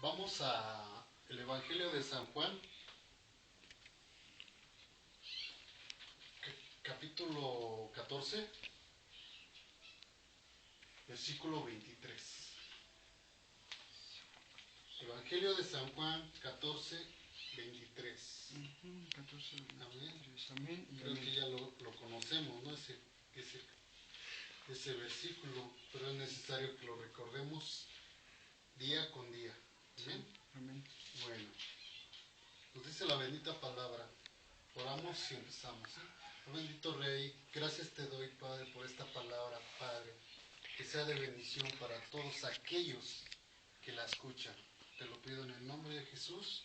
Vamos a el Evangelio de San Juan, capítulo 14, versículo 23. Evangelio de San Juan 14, 23. 14, 23. Amén. Amén y Creo amén. que ya lo conocemos, ¿no? Ese versículo, pero es necesario que lo recordemos día con día. Amén. Amén. Bueno, nos dice la bendita palabra. Oramos y empezamos. Oh, bendito Rey, gracias te doy, Padre, por esta palabra, Padre, que sea de bendición para todos aquellos que la escuchan. Te lo pido en el nombre de Jesús.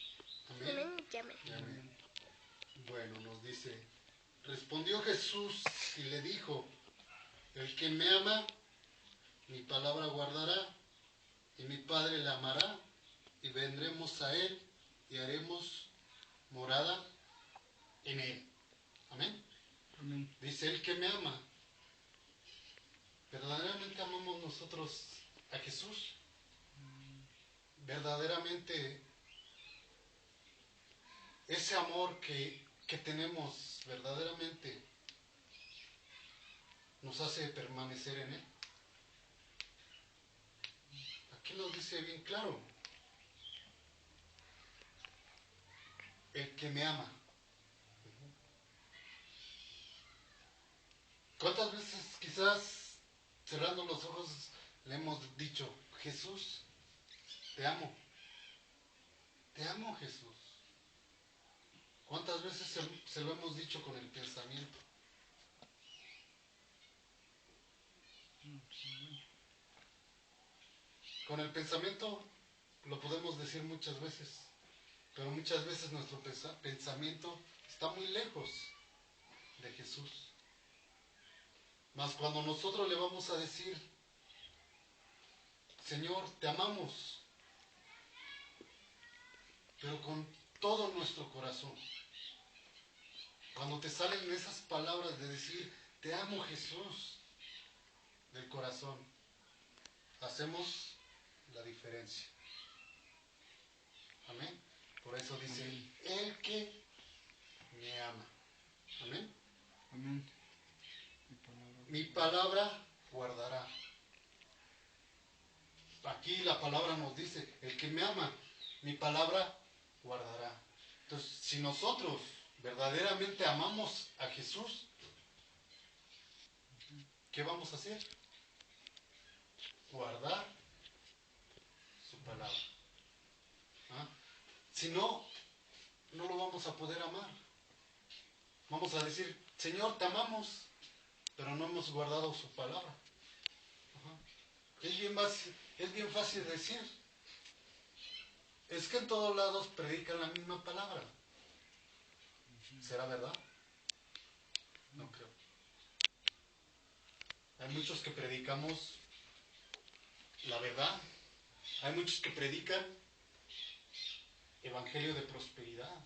Amén. Y amén. Bueno, nos dice, respondió Jesús y le dijo, el que me ama, mi palabra guardará, y mi Padre le amará, y vendremos a él, y haremos morada en él. Amén. Amén. Dice, el que me ama. ¿Verdaderamente amamos nosotros a Jesús? ¿Verdaderamente ese amor que tenemos, verdaderamente nos hace permanecer en él? Aquí nos dice bien claro, el que me ama. ¿Cuántas veces quizás cerrando los ojos le hemos dicho, Jesús, te amo Jesús? ¿Cuántas veces se lo hemos dicho con el pensamiento? Con el pensamiento lo podemos decir muchas veces, pero muchas veces nuestro pensamiento está muy lejos de Jesús. Mas cuando nosotros le vamos a decir, Señor, te amamos, pero con todo nuestro corazón, cuando te salen esas palabras de decir, te amo Jesús, del corazón, hacemos la diferencia. Amén. Por eso dice, Amén. el que me ama. Amén. Amén. Mi palabra guardará. Aquí la palabra nos dice, el que me ama, mi palabra guardará. Entonces, si nosotros verdaderamente amamos a Jesús, ¿qué vamos a hacer? Guardar su palabra. ¿Ah? Si no, no lo vamos a poder amar. Vamos a decir, Señor, te amamos, pero no hemos guardado su palabra. Es bien fácil decir. Es que en todos lados predican la misma palabra. ¿Será verdad? No creo. Hay muchos que predicamos la verdad. Hay muchos que predican evangelio de prosperidad.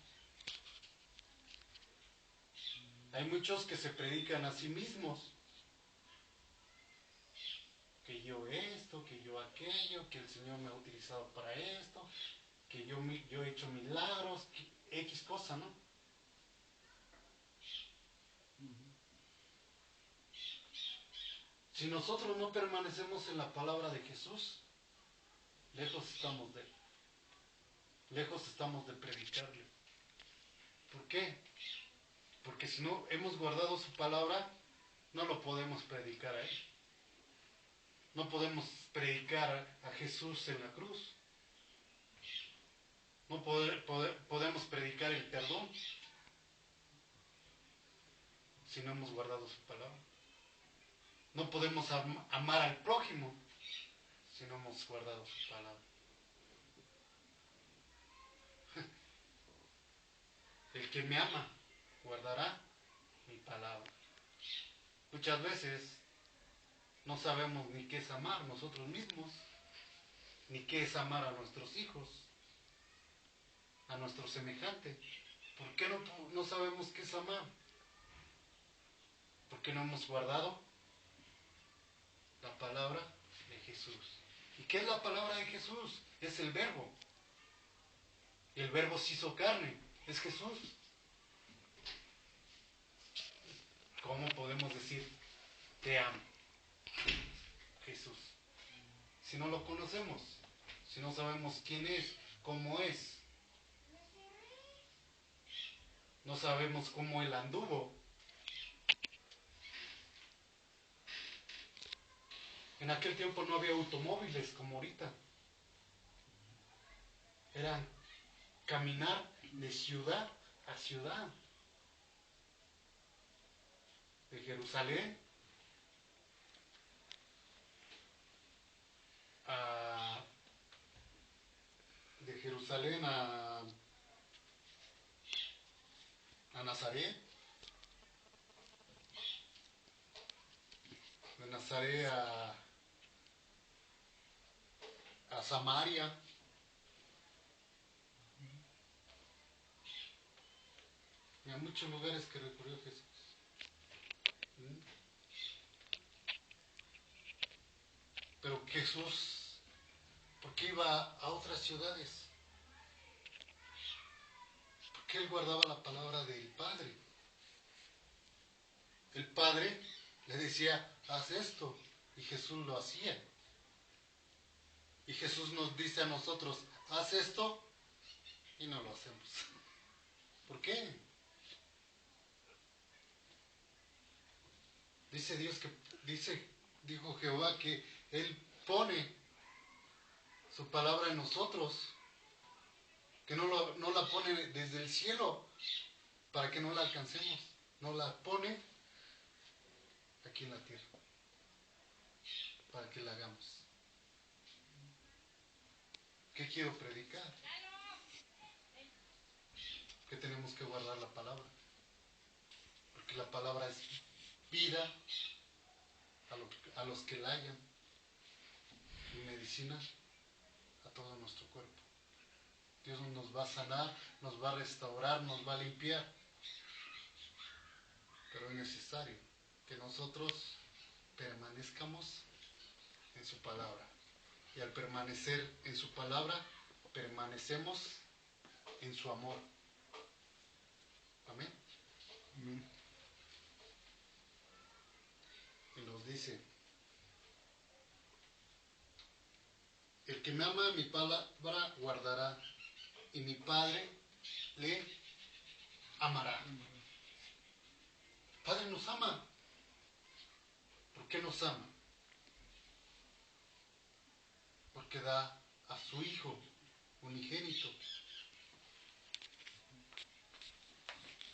Hay muchos que se predican a sí mismos. Que yo esto, que yo aquello, que el Señor me ha utilizado para esto, que yo he hecho milagros, X cosa, ¿no? Si nosotros no permanecemos en la palabra de Jesús, lejos estamos de él. Lejos estamos de predicarle. ¿Por qué? Porque si no hemos guardado su palabra, no lo podemos predicar a él. No podemos predicar a Jesús en la cruz. No podemos predicar el perdón si no hemos guardado su palabra. No podemos amar al prójimo si no hemos guardado su palabra. El que me ama guardará mi palabra. Muchas veces no sabemos ni qué es amar nosotros mismos, ni qué es amar a nuestros hijos, a nuestro semejante. ¿Por qué no sabemos qué es amar? Porque no hemos guardado la palabra de Jesús. ¿Y qué es la palabra de Jesús? Es el verbo. Y el Verbo se hizo carne, es Jesús. ¿Cómo podemos decir, te amo, Jesús? Si no lo conocemos, si no sabemos quién es, cómo es, no sabemos cómo Él anduvo. En aquel tiempo no había automóviles como ahorita. Era caminar de ciudad a ciudad. De Jerusalén a, de Jerusalén a Nazaret. De Nazaret a Samaria. Y a muchos lugares que recorrió Jesús. Pero Jesús, ¿por qué iba a otras ciudades? Porque Él guardaba la palabra del Padre. El Padre le decía, haz esto, y Jesús lo hacía. Y Jesús nos dice a nosotros, haz esto, y no lo hacemos. ¿Por qué? Dice Dios que, dijo Jehová que Él pone su palabra en nosotros, que no la pone desde el cielo para que no la alcancemos, no la pone aquí en la tierra, para que la hagamos. ¿Qué quiero predicar? Que tenemos que guardar la palabra, porque la palabra es vida a los que la hayan, y medicina a todo nuestro cuerpo. Dios nos va a sanar, nos va a restaurar, nos va a limpiar, pero es necesario que nosotros permanezcamos en su palabra, y al permanecer en su palabra permanecemos en su amor. Amén. Amén. Y nos dice, el que me ama, mi palabra guardará, y mi Padre le amará. Padre nos ama. ¿Por qué nos ama? Porque da a su Hijo unigénito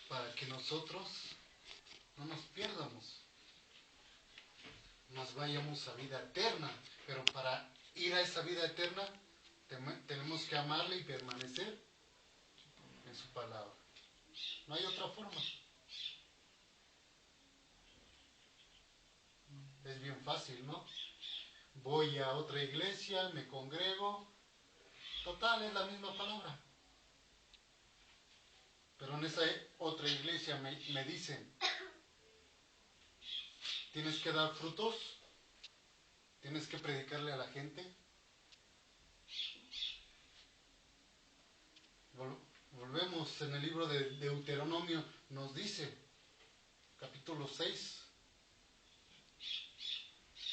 para que nosotros no nos pierdamos, nos vayamos a vida eterna. Pero para ir a esa vida eterna tenemos que amarle y permanecer en su palabra. No hay otra forma. Es bien fácil, ¿no? Voy a otra iglesia, me congrego, total, es la misma palabra. Pero en esa otra iglesia me dicen, tienes que dar frutos, tienes que predicarle a la gente. Volvemos en el libro de Deuteronomio, nos dice, capítulo 6,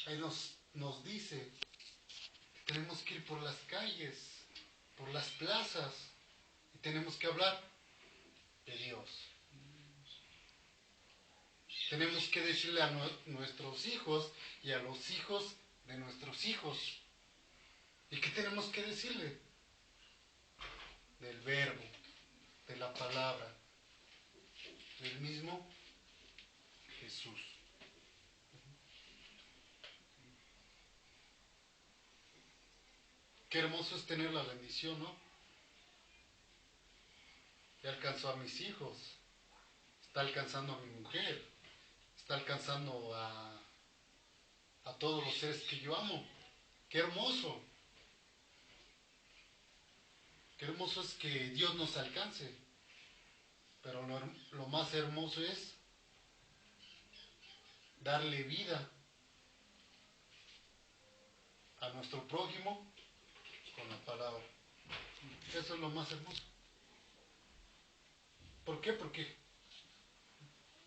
ahí nos dice, tenemos que ir por las calles, por las plazas, y tenemos que hablar de Dios. Tenemos que decirle a nuestros hijos y a los hijos de nuestros hijos. ¿Y qué tenemos que decirle? Del Verbo, de la palabra, del mismo Jesús. Qué hermoso es tener la bendición, ¿no? Ya alcanzó a mis hijos, está alcanzando a mi mujer, está alcanzando a todos los seres que yo amo. Qué hermoso. Qué hermoso es que Dios nos alcance. Pero lo más hermoso es darle vida a nuestro prójimo con la palabra. Eso es lo más hermoso. ¿Por qué? Porque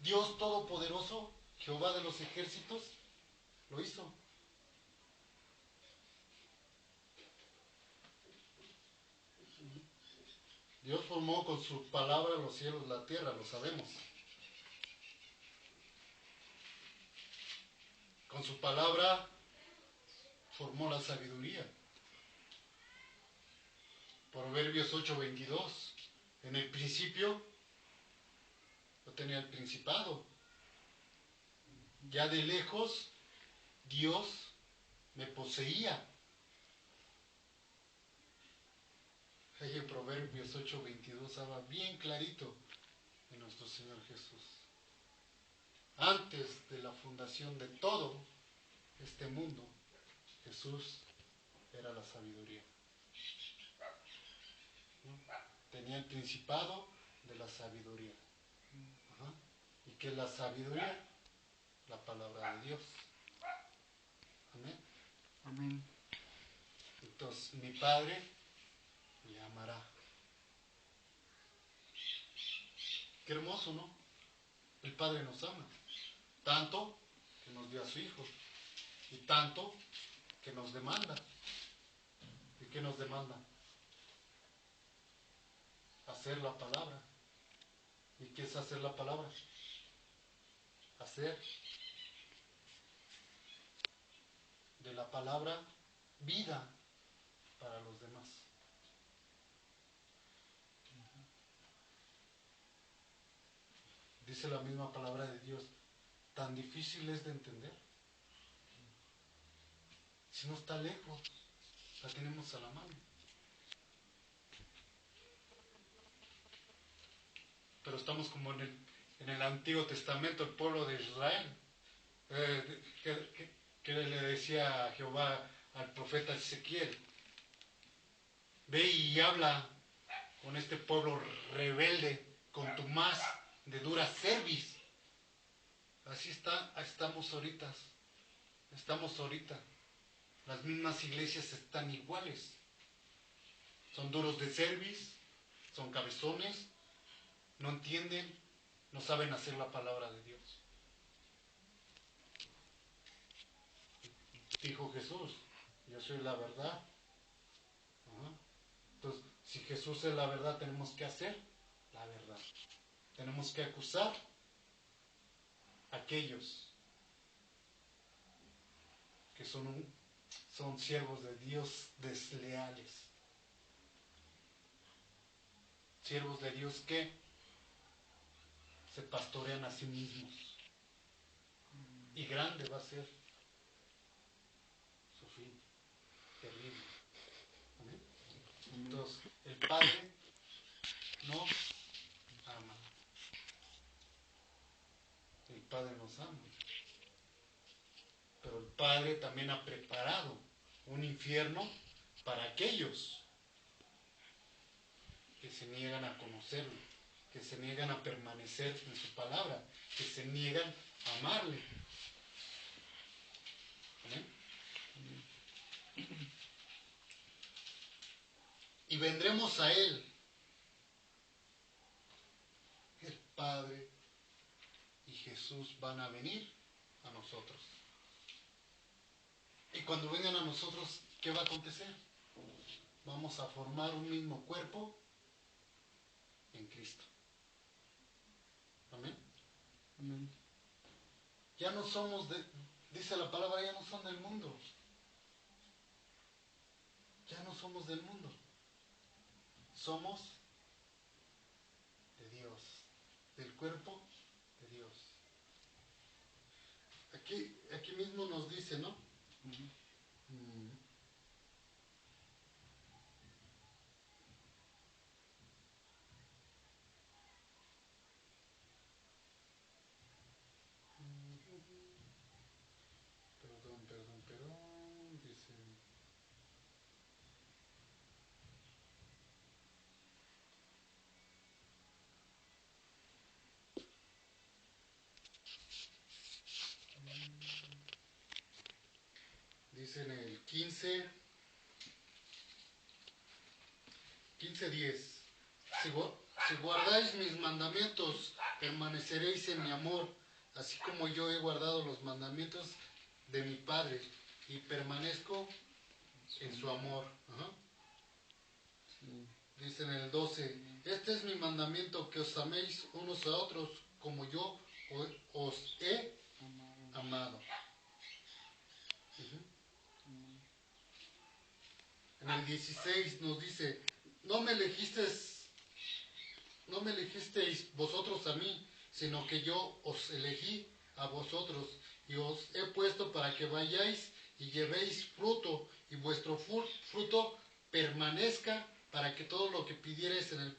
Dios Todopoderoso, Jehová de los ejércitos, lo hizo. Dios formó con su palabra los cielos, la tierra, lo sabemos. Con su palabra formó la sabiduría. Proverbios 8:22. En el principio, yo tenía el principado. Ya de lejos, Dios me poseía. Ahí en Proverbios 8:22 habla bien clarito de nuestro Señor Jesús. Antes de la fundación de todo este mundo, Jesús era la sabiduría. Tenía el principado de la sabiduría. Ajá. ¿Y qué es la sabiduría? La palabra de Dios. Amén. Amén. Entonces, mi Padre me amará. Qué hermoso, ¿no? El Padre nos ama. Tanto que nos dio a su Hijo. Y tanto que nos demanda. ¿Y qué nos demanda? Hacer la palabra. ¿Y qué es hacer la palabra? Hacer de la palabra vida para los demás. Dice la misma palabra de Dios, tan difícil es de entender. Si no está lejos, la tenemos a la mano. Pero estamos como en el Antiguo Testamento, el pueblo de Israel, que le decía a Jehová al profeta Ezequiel, ve y habla con este pueblo rebelde, contumaz, de dura cerviz. Así estamos ahorita. Las mismas iglesias están iguales. Son duros de cerviz, son cabezones, no entienden, no saben hacer la palabra de Dios. Dijo Jesús, yo soy la verdad. Ajá. Entonces, si Jesús es la verdad, tenemos que hacer la verdad. Tenemos que acusar a aquellos que son siervos de Dios desleales. Siervos de Dios que se pastorean a sí mismos. Y grande va a ser su fin. Terrible. ¿Amén? Entonces, el Padre nos ama. El Padre nos ama. Pero el Padre también ha preparado un infierno para aquellos que se niegan a conocerlo, que se niegan a permanecer en su palabra, que se niegan a amarle. ¿Amén? Y vendremos a Él. El Padre y Jesús van a venir a nosotros. Y cuando vengan a nosotros, ¿qué va a acontecer? Vamos a formar un mismo cuerpo en Cristo. Amén. Amén. Ya no somos dice la palabra, ya no son del mundo. Ya no somos del mundo. Somos de Dios, del cuerpo de Dios. Aquí mismo nos dice, ¿no? Perdón, dice... Dice en el 15:10. Si guardáis mis mandamientos, permaneceréis en mi amor, así como yo he guardado los mandamientos de mi Padre y permanezco en su amor. Ajá. Sí. Dice en el 12, este es mi mandamiento, que os améis unos a otros como yo os he amado. Ujú. En el 16 nos dice, no me elegisteis vosotros a mí, sino que yo os elegí a vosotros y os he puesto para que vayáis y llevéis fruto y vuestro fruto permanezca, para que todo lo que pidiereis en el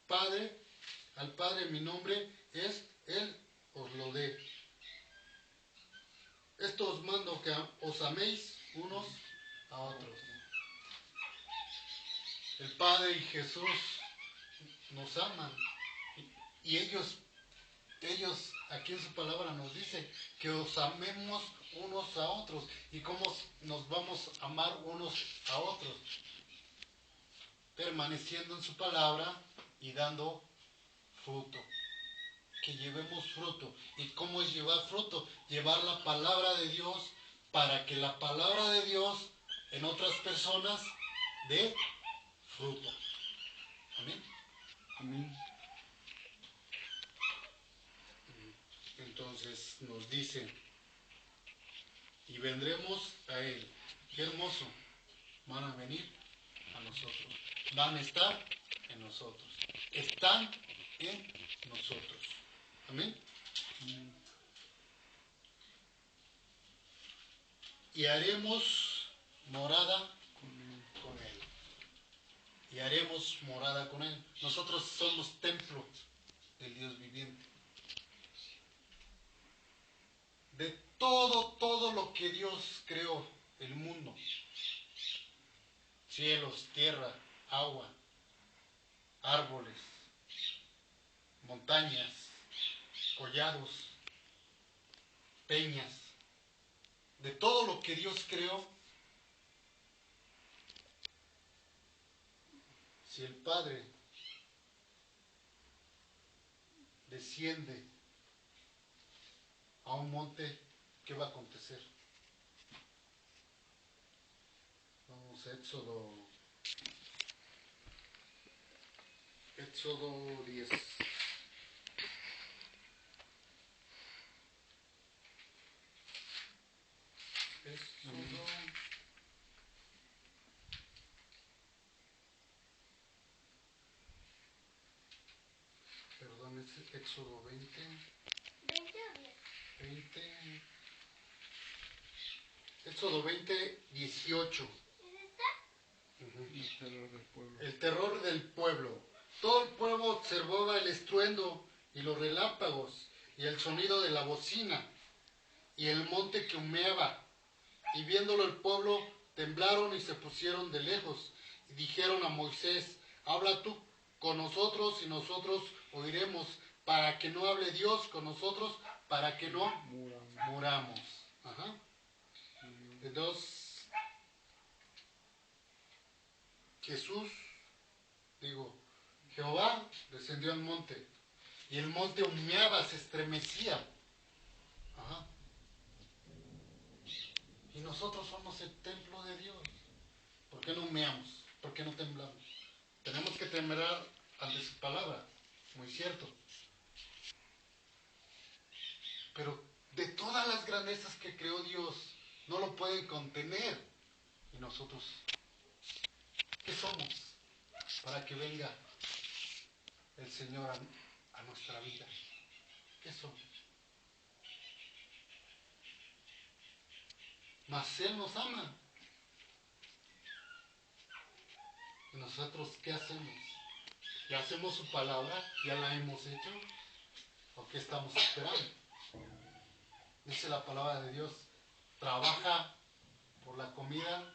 Padre, al Padre en mi nombre, Él os lo dé. Esto os mando, que os améis unos a otros. El Padre y Jesús nos aman y ellos aquí en su palabra nos dice que os amemos unos a otros. ¿Y cómo nos vamos a amar unos a otros? Permaneciendo en su palabra y dando fruto. Que llevemos fruto. ¿Y cómo es llevar fruto? Llevar la palabra de Dios para que la palabra de Dios en otras personas dé fruto. Amén. Amén. Entonces nos dice, y vendremos a Él. Qué hermoso. Van a venir a nosotros. Van a estar en nosotros. Están en nosotros. Amén. Amén. Y haremos morada Amén. con Él. Y haremos morada con Él. Nosotros somos templo del Dios viviente. De todo lo que Dios creó, el mundo, cielos, tierra, agua, árboles, montañas, collados, peñas, de todo lo que Dios creó, si el Padre desciende a un monte, ¿qué va a acontecer? Vamos a Éxodo 10. Éxodo, perdón, es Éxodo 20. 20. Éxodo 20, 18. Ujú. El terror del pueblo. El terror del pueblo. Todo el pueblo observaba el estruendo y los relámpagos y el sonido de la bocina y el monte que humeaba. Y viéndolo el pueblo temblaron y se pusieron de lejos y dijeron a Moisés, habla tú con nosotros y nosotros oiremos, para que no hable Dios con nosotros, para que no muramos. Ajá. Entonces, Jehová descendió al monte y el monte humeaba, se estremecía. Ajá. Y nosotros somos el templo de Dios. ¿Por qué no humeamos? ¿Por qué no temblamos? Tenemos que temblar ante su palabra, muy cierto. Pero de todas las grandezas que creó Dios, no lo pueden contener. ¿Y nosotros qué somos? Para que venga el Señor a nuestra vida. ¿Qué somos? Mas Él nos ama. ¿Y nosotros qué hacemos? ¿Ya hacemos su palabra? ¿Ya la hemos hecho? ¿O qué estamos esperando? Dice la palabra de Dios, trabaja por la comida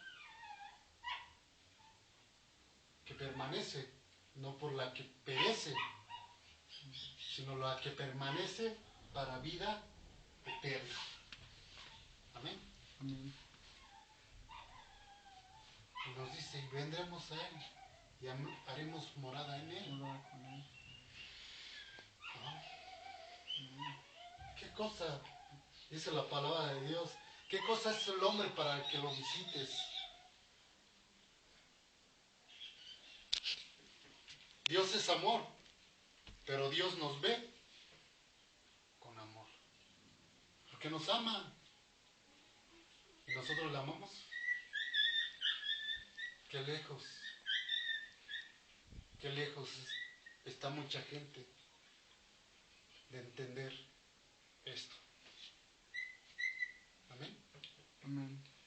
que permanece, no por la que perece, sino la que permanece para vida eterna. Amén. Amén. Y nos dice, y vendremos a Él, y haremos morada en Él. Morada con Él. ¿Qué cosa? Dice la palabra de Dios. ¿Qué cosa es el hombre para que lo visites? Dios es amor, pero Dios nos ve con amor. Porque nos ama. ¿Y nosotros le amamos? Qué lejos está mucha gente de entender esto. Amén. Amén.